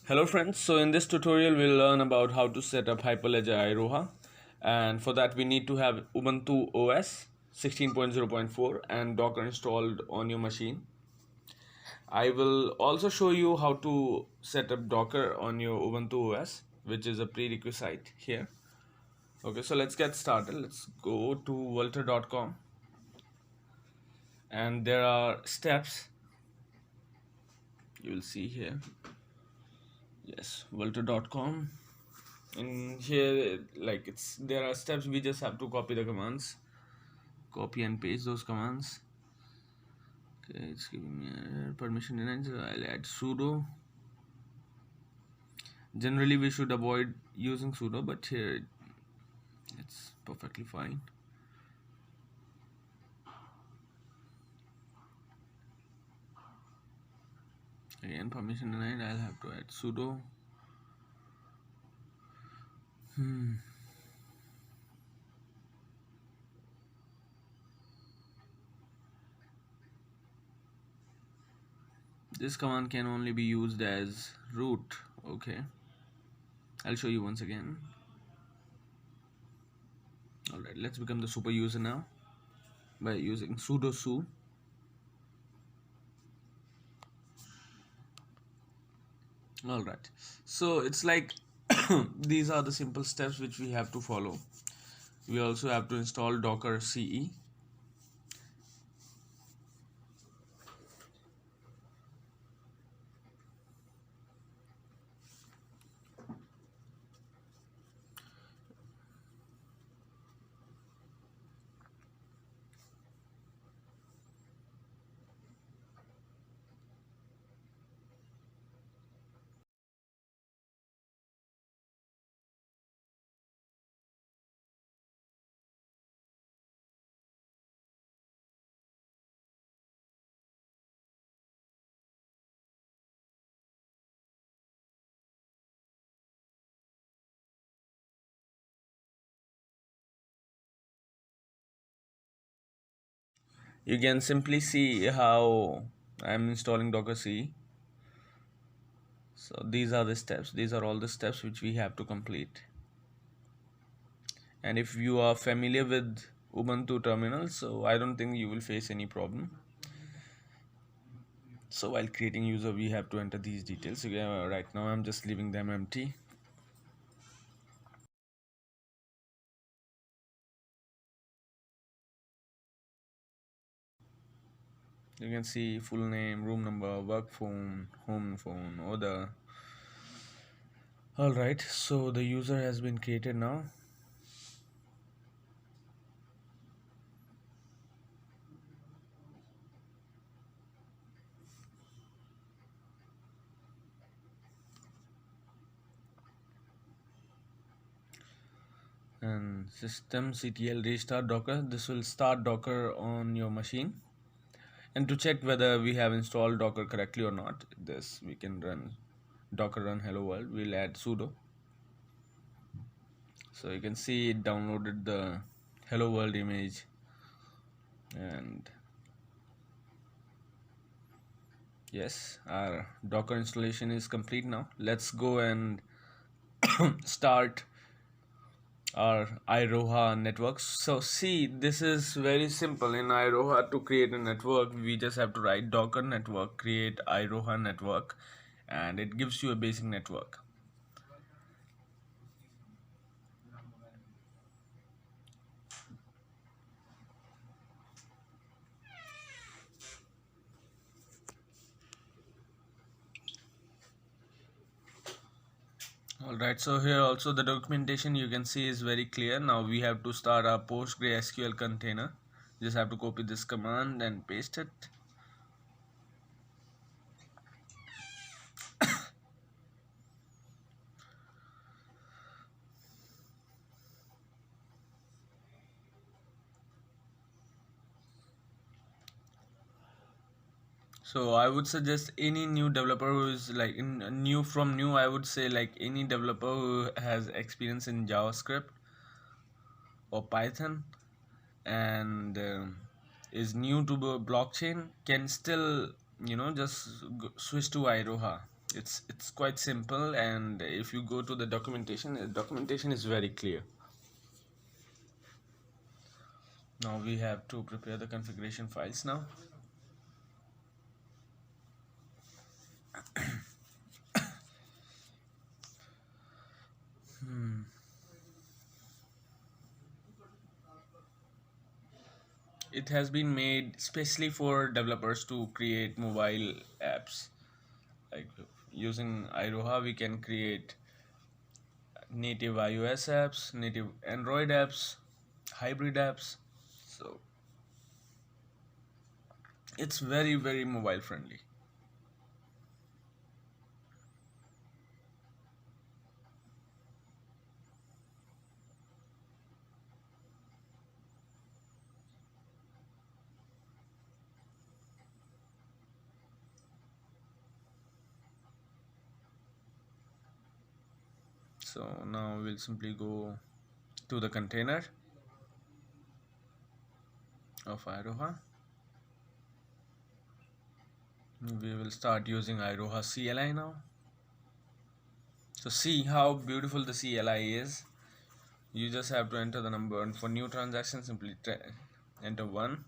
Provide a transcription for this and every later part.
Hello friends, so in this tutorial we'll learn about how to set up Hyperledger Iroha, and for that we need to have Ubuntu OS 16.0.4 and Docker installed on your machine. I will also show you how to set up Docker on your Ubuntu OS, which is a prerequisite here. Okay, so let's get started. Let's go to vultr.com, and there are steps you will see here. Yes, vultr.com. In here, like there are steps. We just have to copy the commands, copy and paste those commands. Okay, it's giving me permission denied, so I'll add sudo. Generally we should avoid using sudo, but here it's perfectly fine. Again, permission denied, I'll have to add sudo. This command can only be used as root. Okay, I'll show you once again. Alright, let's become the super user now by using sudo su. Alright, so it's like these are the simple steps which we have to follow. We also have to install Docker CE. You can simply see how I'm installing Docker CE. So these are the steps. These are all the steps which we have to complete. And if you are familiar with Ubuntu terminal, so I don't think you will face any problem. So while creating user, we have to enter these details. Right now I'm just leaving them empty. You can see full name, room number, work phone, home phone, order. Alright, so the user has been created now. And systemctl restart Docker. This will start Docker on your machine. And to check whether we have installed Docker correctly or not, this we can run Docker run hello world. We'll add sudo. So you can see it downloaded the hello world image, and yes, our Docker installation is complete now. Let's go and start our Iroha networks. So see, this is very simple. In Iroha, to create a network, we just have to write Docker network, create Iroha network, and it gives you a basic network. Alright, so here also the documentation you can see is very clear. Now we have to start our PostgreSQL container. Just have to copy this command and paste it. So I would suggest any new developer who is like new, I would say like any developer who has experience in JavaScript or Python and is new to blockchain can still just switch to Iroha. It's quite simple, and if you go to the documentation is very clear. Now we have to prepare the configuration files now. It has been made specially for developers to create mobile apps. Like using Iroha, we can create native iOS apps, native Android apps, hybrid apps. So it's very mobile friendly. So now we'll simply go to the container of Iroha. We will start using Iroha CLI now. So see how beautiful the CLI is. You just have to enter the number, and for new transactions simply enter 1.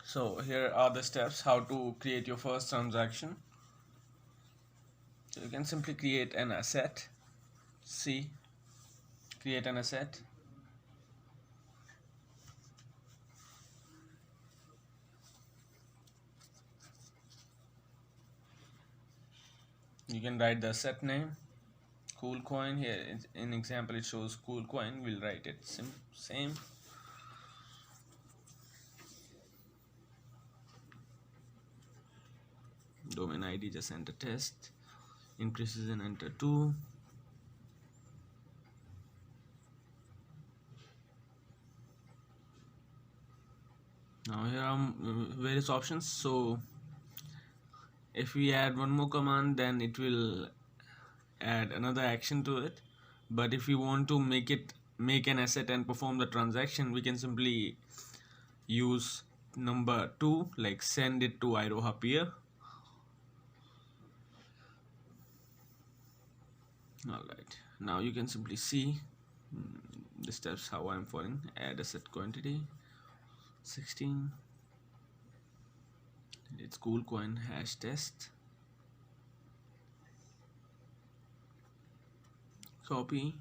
So here are the steps how to create your first transaction. So you can simply create an asset. C, create an asset. You can write the asset name. Cool coin, here in example it shows cool coin. We'll write it same. Domain ID, just enter test. In precision, enter 2. Now here are various options. So if we add one more command, then it will add another action to it. But if we want to make an asset and perform the transaction, we can simply use number 2, like send it to Iroha peer. Alright, now you can simply see the steps how I'm following. Add asset quantity 16. It's cool coin hash test. Copy.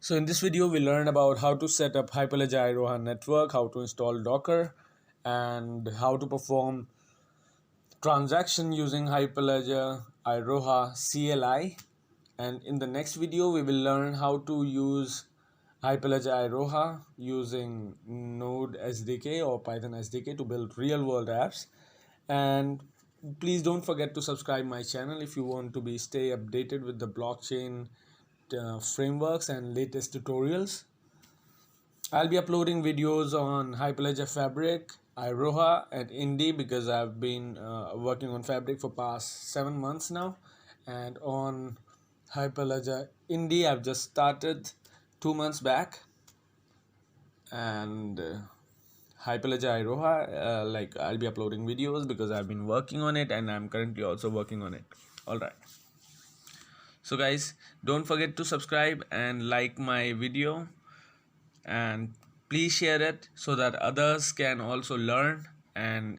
So in this video, we learn about how to set up Hyperledger Iroha network, how to install Docker, and how to perform transaction using Hyperledger Iroha CLI. And in the next video, we will learn how to use Hyperledger Iroha using Node SDK or Python SDK to build real-world apps. And please don't forget to subscribe my channel if you want to stay updated with the blockchain frameworks and latest tutorials. I'll be uploading videos on Hyperledger Fabric, Iroha, and Indie because I've been working on Fabric for past 7 months now, and on Hyperledger Indie I've just started 2 months back, and Hyperledger Iroha, like I'll be uploading videos because I've been working on it and I'm currently also working on it. Alright. So guys, don't forget to subscribe and like my video, and please share it so that others can also learn and